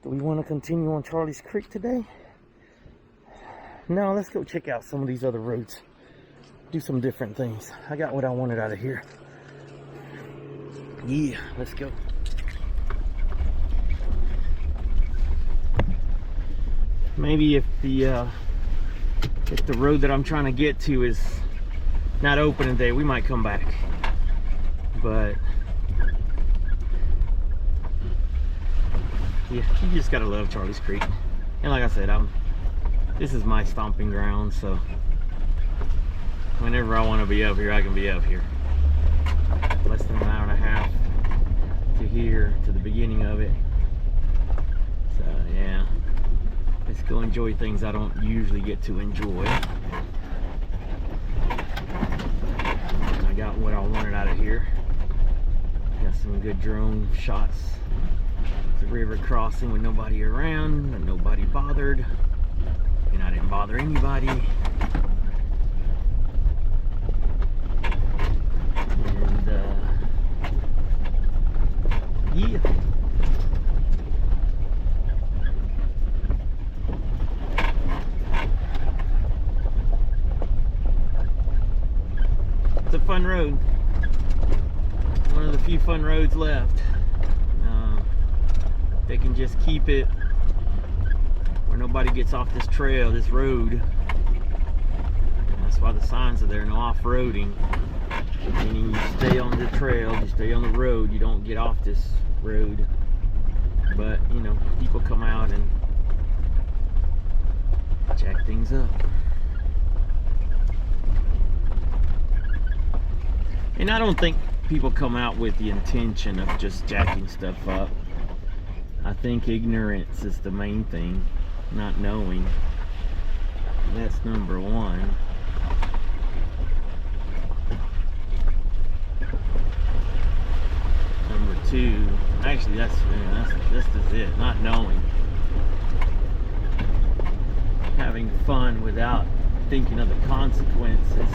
Do we want to continue on Charlie's Creek today? No, let's go check out some of these other roads. Do some different things. I got what I wanted out of here. Yeah, let's go. Maybe if the road that I'm trying to get to is not open today, we might come back. But yeah, you just gotta love Charlie's Creek. And like I said, this is my stomping ground, so whenever I want to be up here, I can be up here. Less than an hour and a half to here, to the beginning of it. So yeah, let's go enjoy things I don't usually get to enjoy. I got what I wanted out of here. Got some good drone shots. The river crossing with nobody around and nobody bothered, and I didn't bother anybody. And yeah, it's a fun road, one of the few fun roads left. They can just keep it where nobody gets off this trail, this road. And that's why the signs are there, no off-roading. Meaning you stay on the trail, you stay on the road, you don't get off this road. But, you know, people come out and jack things up. And I don't think people come out with the intention of just jacking stuff up. I think ignorance is the main thing, not knowing. That's number one. Number two, actually this is it, not knowing. Having fun without thinking of the consequences.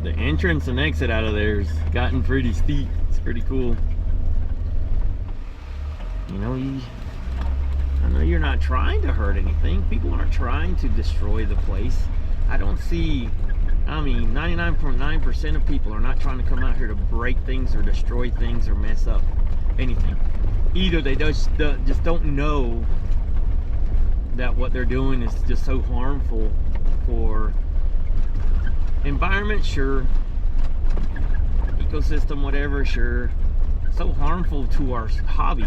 The entrance and exit out of there's gotten pretty steep. It's pretty cool. You know, I know you're not trying to hurt anything. People aren't trying to destroy the place. I don't see, I mean, 99.9% of people are not trying to come out here to break things or destroy things or mess up anything. Either they just don't know that what they're doing is just so harmful for environment, sure, ecosystem, whatever, sure, so harmful to our hobby.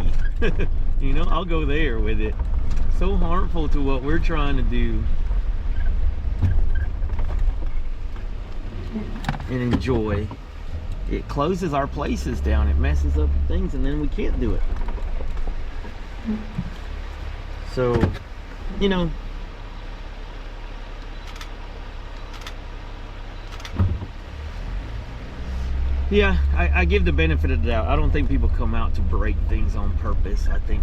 You know, I'll go there with it. So harmful to what we're trying to do. and enjoy. It closes our places down, it messes up things, and then we can't do it. So, you know, yeah, I give the benefit of the doubt. I don't think people come out to break things on purpose. I think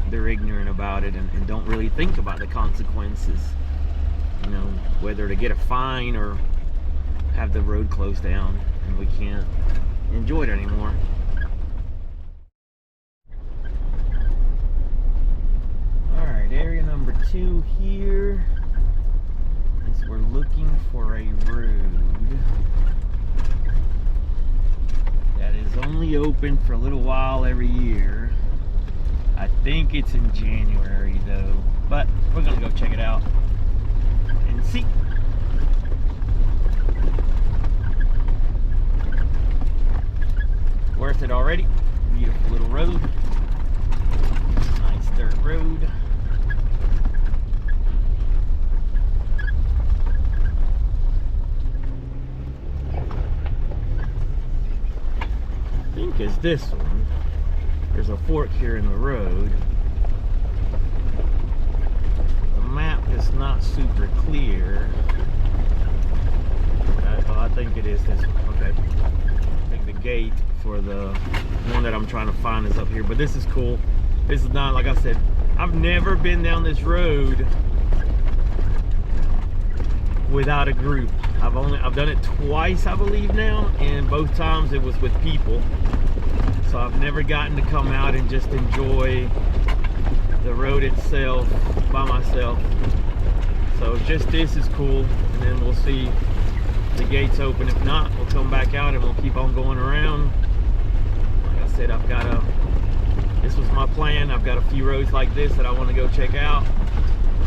they're ignorant about it and don't really think about the consequences. You know, whether to get a fine or have the road closed down and we can't enjoy it anymore. Alright, area number 2 here is we're looking for a road that is only open for a little while every year. I think it's in January though, but we're gonna go check it out and see. Worth it already. Beautiful little road. Nice dirt road. I think is this one. There's a fork here in the road. The map is not super clear. I think it is this one. Okay. I think the gate for the one that I'm trying to find is up here, but this is cool. This is not, like I said, I've never been down this road without a group. I've done it twice, I believe now, and both times it was with people. So I've never gotten to come out and just enjoy the road itself by myself. So just this is cool, and then we'll see if the gates open. If not, we'll come back out and we'll keep on going around. Like I said, this was my plan. I've got a few roads like this that I want to go check out.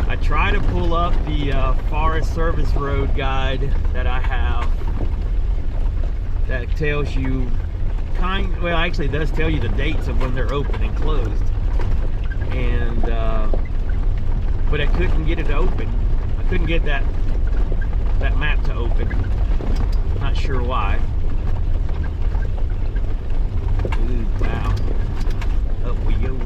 I try to pull up the Forest Service Road guide that I have that tells you well, actually it does tell you the dates of when they're open and closed. And but I couldn't get it to open. I couldn't get that map to open. Not sure why. Ooh, wow. Up we go.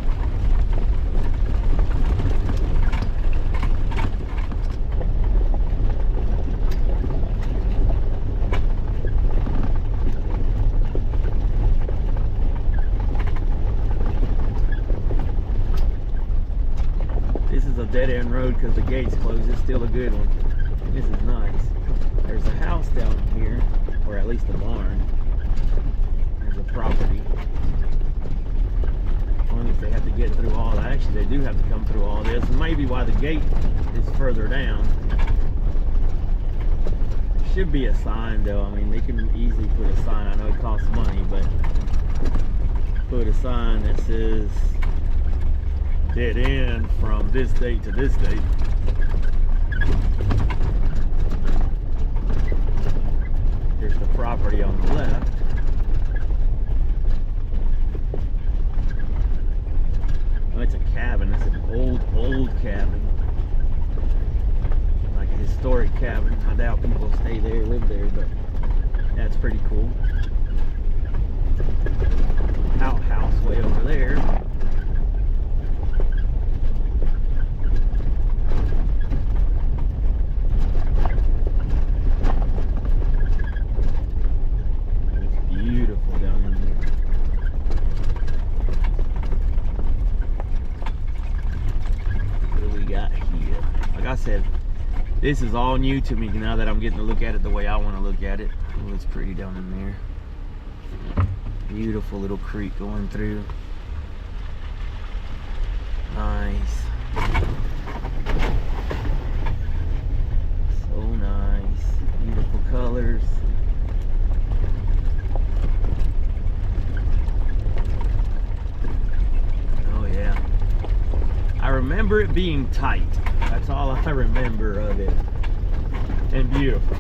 This is a dead-end road because the gate's closed. It's still a good one. This is nice. There's a house down here, or at least a barn. There's a property. I wonder if they have to get through all that. Actually, they do have to come through all this. And maybe why the gate is further down. There should be a sign though. I mean, they can easily put a sign. I know it costs money, but put a sign that says dead end from this date to this date. Here's the property on the left. Oh, it's a cabin. It's an old cabin. Like a historic cabin. I doubt people stay there, live there, but that's pretty cool. Outhouse way over there. This is all new to me now that I'm getting to look at it the way I want to look at it. Oh, it's pretty down in there. Beautiful little creek going through. Nice. So nice. Beautiful colors. Oh yeah. I remember it being tight. That's all I remember of it. And beautiful.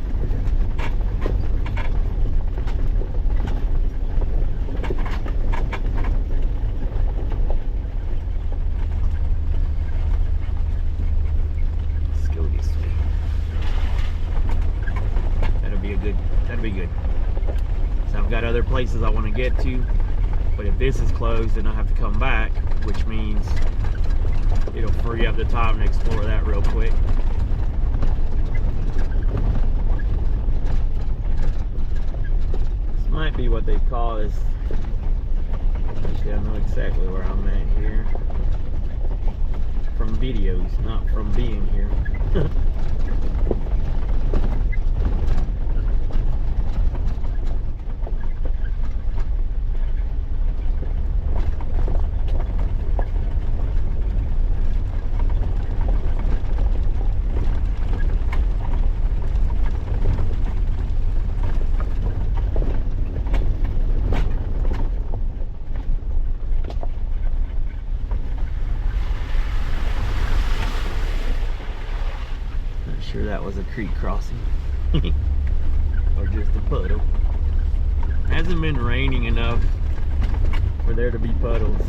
Let's go this way. That'll be a good good. That'd be good. So I've got other places I want to get to, but if this is closed, then I have to come back, which means it'll free up the time to explore that real quick. This might be what they call this. Actually, I know exactly where I'm at here. From videos, not from being here. Sure that was a creek crossing or just a puddle. Hasn't been raining enough for there to be puddles.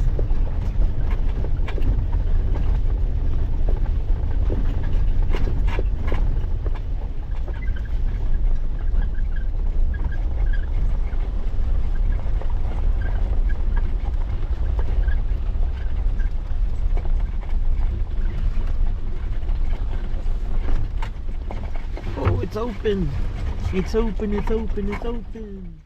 It's open. It's open. It's open. It's open.